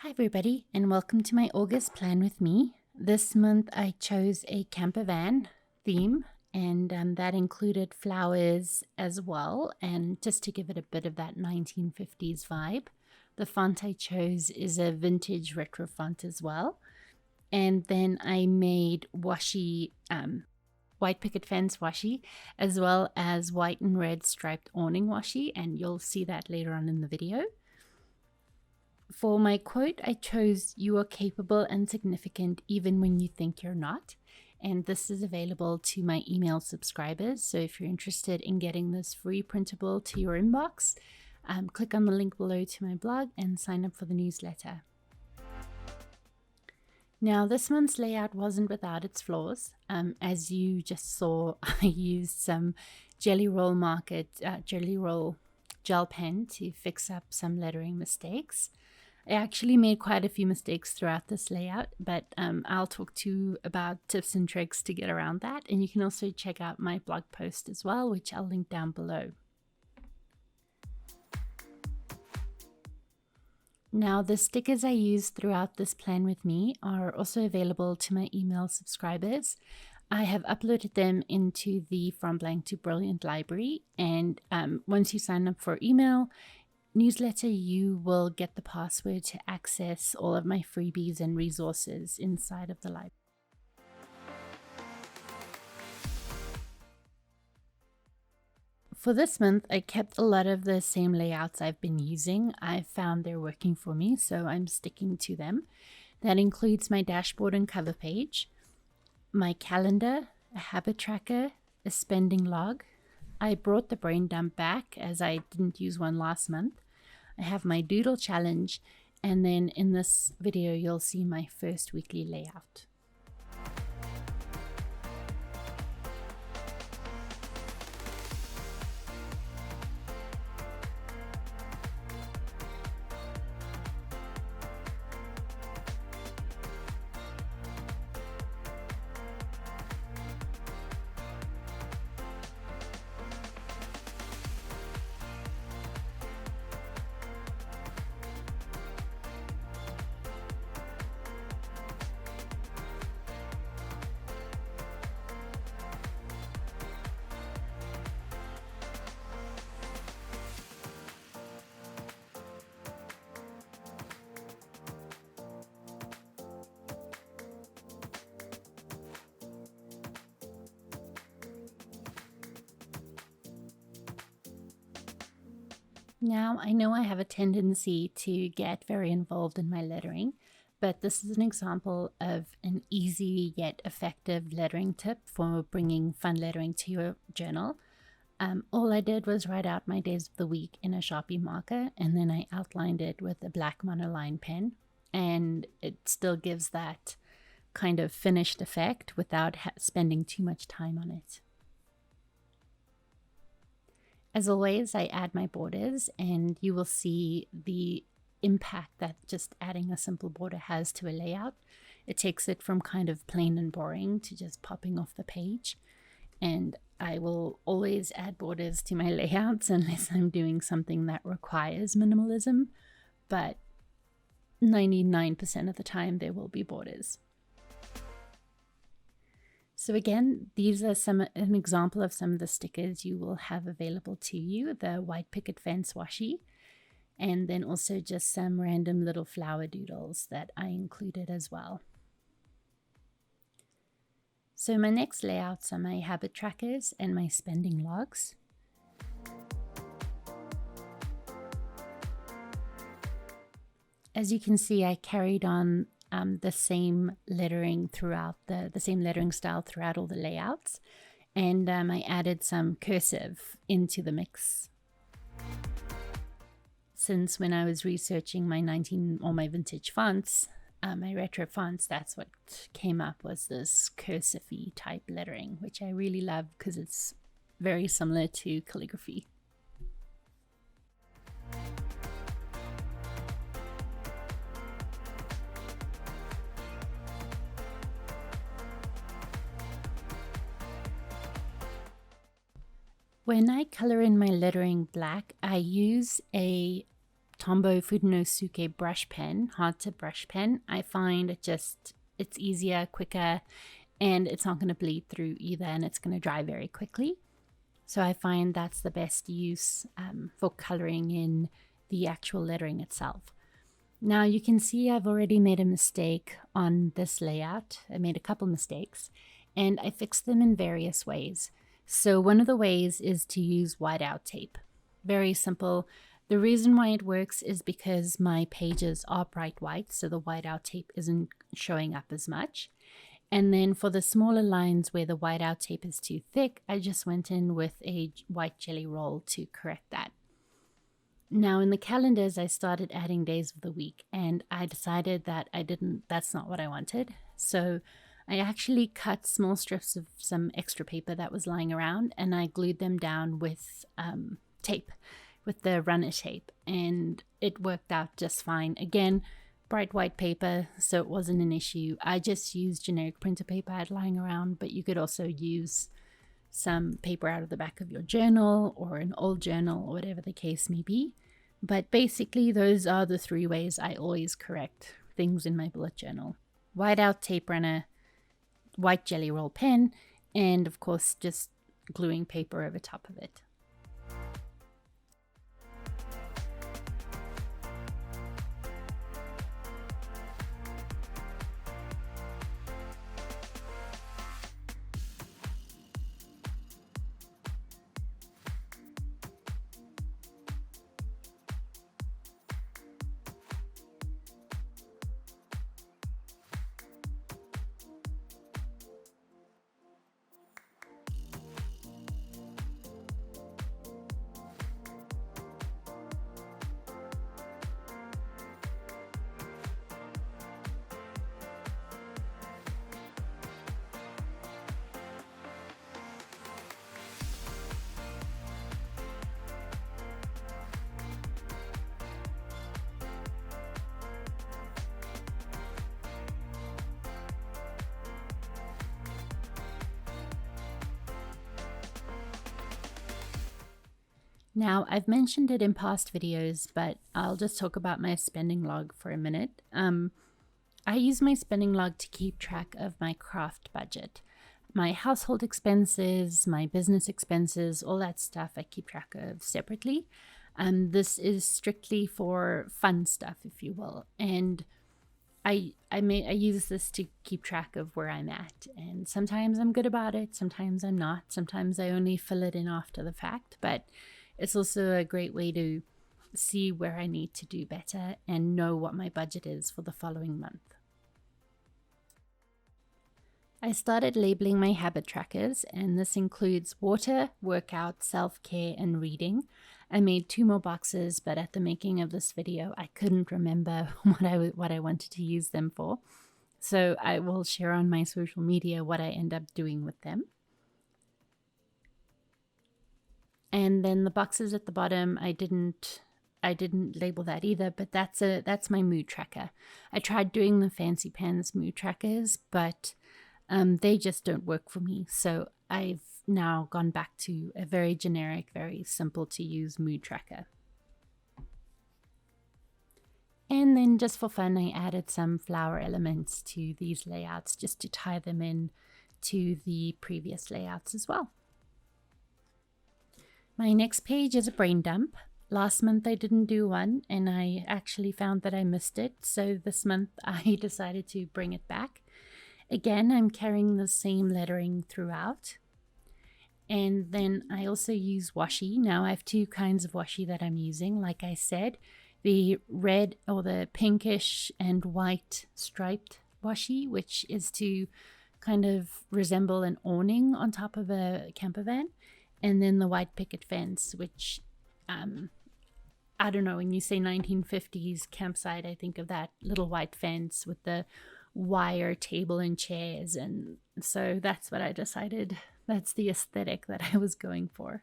Hi everybody, and welcome to my August plan with me. This month I chose a camper van theme, and that included flowers as well, and just to give it a bit of that 1950s vibe. The font I chose is a vintage retro font as well. And then I made washi, white picket fence washi, as well as white and red striped awning washi, and you'll see that later on in the video. For my quote, I chose, "You are capable and significant even when you think you're not." And this is available to my email subscribers. So if you're interested in getting this free printable to your inbox, click on the link below to my blog and sign up for the newsletter. Now, this month's layout wasn't without its flaws. As you just saw, I used some Jelly Roll gel pen to fix up some lettering mistakes. I actually made quite a few mistakes throughout this layout, but I'll talk to you about tips and tricks to get around that. And you can also check out my blog post as well, which I'll link down below. Now, the stickers I used throughout this plan with me are also available to my email subscribers. I have uploaded them into the From Blank to Brilliant library, and once you sign up for email newsletter, you will get the password to access all of my freebies and resources inside of the library. For this month, I kept a lot of the same layouts I've been using. I found they're working for me, so I'm sticking to them. That includes my dashboard and cover page, my calendar, a habit tracker, a spending log. I brought the brain dump back as I didn't use one last month. I have my doodle challenge, and then in this video you'll see my first weekly layout. Now, I know I have a tendency to get very involved in my lettering, but this is an example of an easy yet effective lettering tip for bringing fun lettering to your journal. All I did was write out my days of the week in a Sharpie marker, and then I outlined it with a black monoline pen, and it still gives that kind of finished effect without spending too much time on it. As always, I add my borders, and you will see the impact that just adding a simple border has to a layout. It takes it from kind of plain and boring to just popping off the page. And I will always add borders to my layouts unless I'm doing something that requires minimalism, but 99% of the time there will be borders. So again, these are an example of some of the stickers you will have available to you, the white picket fence washi, and then also just some random little flower doodles that I included as well. So my next layouts are my habit trackers and my spending logs. As you can see, I carried on the same lettering throughout the same lettering style throughout all the layouts, and I added some cursive into the mix. Since when I was researching my my vintage fonts, my retro fonts, that's what came up, was this cursive-y type lettering, which I really love because it's very similar to calligraphy. When I color in my lettering black, I use a Tombow Funosuke brush pen, hard tip brush pen. I find it's easier, quicker, and it's not going to bleed through either, and it's going to dry very quickly. So I find that's the best use for coloring in the actual lettering itself. Now you can see I've already made a mistake on this layout. I made a couple mistakes and I fixed them in various ways. So one of the ways is to use whiteout tape. Very simple. The reason why it works is because my pages are bright white, so the whiteout tape isn't showing up as much. And then for the smaller lines where the whiteout tape is too thick, I just went in with a white jelly roll to correct that. Now in the calendars, I started adding days of the week, and I decided that that's not what I wanted. So I actually cut small strips of some extra paper that was lying around, and I glued them down with tape, with the runner tape, and it worked out just fine. Again, bright white paper, so it wasn't an issue. I just used generic printer paper I had lying around, but you could also use some paper out of the back of your journal or an old journal or whatever the case may be. But basically, those are the 3 ways I always correct things in my bullet journal. Whiteout tape runner, white jelly roll pen, and of course just gluing paper over top of it. Now, I've mentioned it in past videos, but I'll just talk about my spending log for a minute. I use my spending log to keep track of my craft budget. My household expenses, my business expenses, all that stuff I keep track of separately. This is strictly for fun stuff, if you will. And I use this to keep track of where I'm at. And sometimes I'm good about it, sometimes I'm not. Sometimes I only fill it in after the fact, but it's also a great way to see where I need to do better and know what my budget is for the following month. I started labeling my habit trackers, and this includes water, workout, self-care, and reading. I made 2 more boxes, but at the making of this video, I couldn't remember what I wanted to use them for. So I will share on my social media what I end up doing with them. And then the boxes at the bottom, I didn't label that either, but that's my mood tracker. I tried doing the Fancy Pants mood trackers, but they just don't work for me. So I've now gone back to a very generic, very simple to use mood tracker. And then just for fun, I added some flower elements to these layouts just to tie them in to the previous layouts as well. My next page is a brain dump. Last month I didn't do one, and I actually found that I missed it. So this month I decided to bring it back. Again, I'm carrying the same lettering throughout. And then I also use washi. Now I have 2 kinds of washi that I'm using. Like I said, the red or the pinkish and white striped washi, which is to kind of resemble an awning on top of a camper van. And then the white picket fence, which, I don't know, when you say 1950s campsite, I think of that little white fence with the wire table and chairs. And so that's what I decided. That's the aesthetic that I was going for.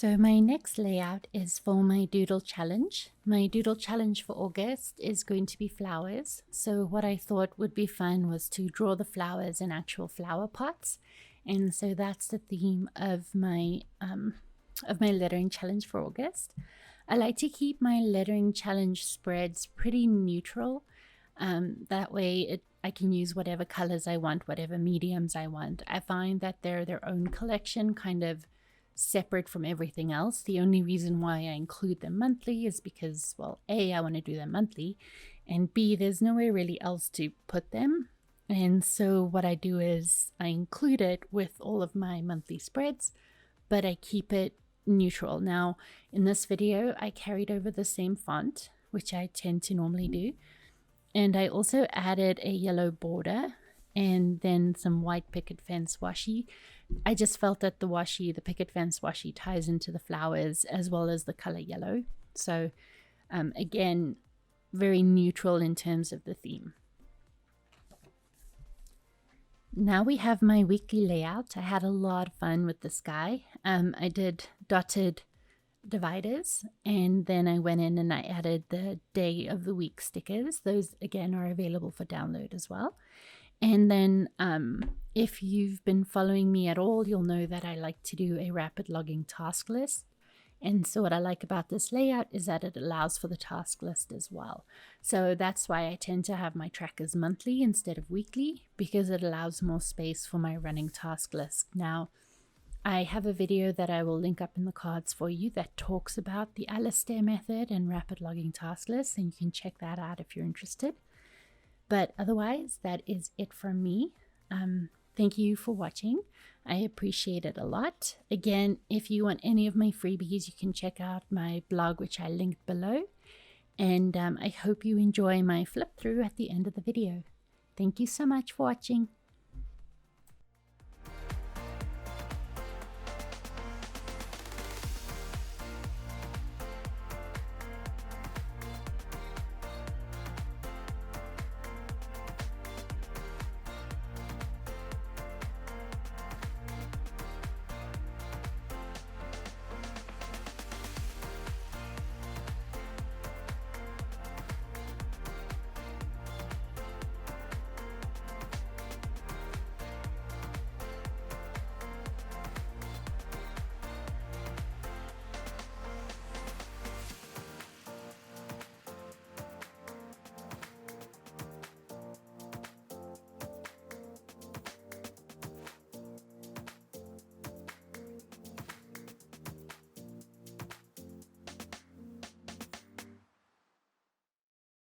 So my next layout is for my doodle challenge. My doodle challenge for August is going to be flowers. So what I thought would be fun was to draw the flowers in actual flower pots. And so that's the theme of my lettering challenge for August. I like to keep my lettering challenge spreads pretty neutral. That way I can use whatever colors I want, whatever mediums I want. I find that they're their own collection, kind of separate from everything else. The only reason why I include them monthly is because, well, A, I want to do them monthly, and B, there's nowhere really else to put them. And so what I do is I include it with all of my monthly spreads, but I keep it neutral. Now, in this video, I carried over the same font, which I tend to normally do. And I also added a yellow border and then some white picket fence washi. I just felt that the picket fence washi ties into the flowers as well as the color yellow. So again, very neutral in terms of the theme. Now we have my weekly layout. I had a lot of fun with this guy. I did dotted dividers, and then I went in and I added the day of the week stickers. Those again are available for download as well. And then if you've been following me at all, you'll know that I like to do a rapid logging task list. And so what I like about this layout is that it allows for the task list as well. So that's why I tend to have my trackers monthly instead of weekly, because it allows more space for my running task list. Now, I have a video that I will link up in the cards for you that talks about the Alistair method and rapid logging task lists, and you can check that out if you're interested. But otherwise, that is it from me. Thank you for watching. I appreciate it a lot. Again, if you want any of my freebies, you can check out my blog, which I linked below. And I hope you enjoy my flip through at the end of the video. Thank you so much for watching.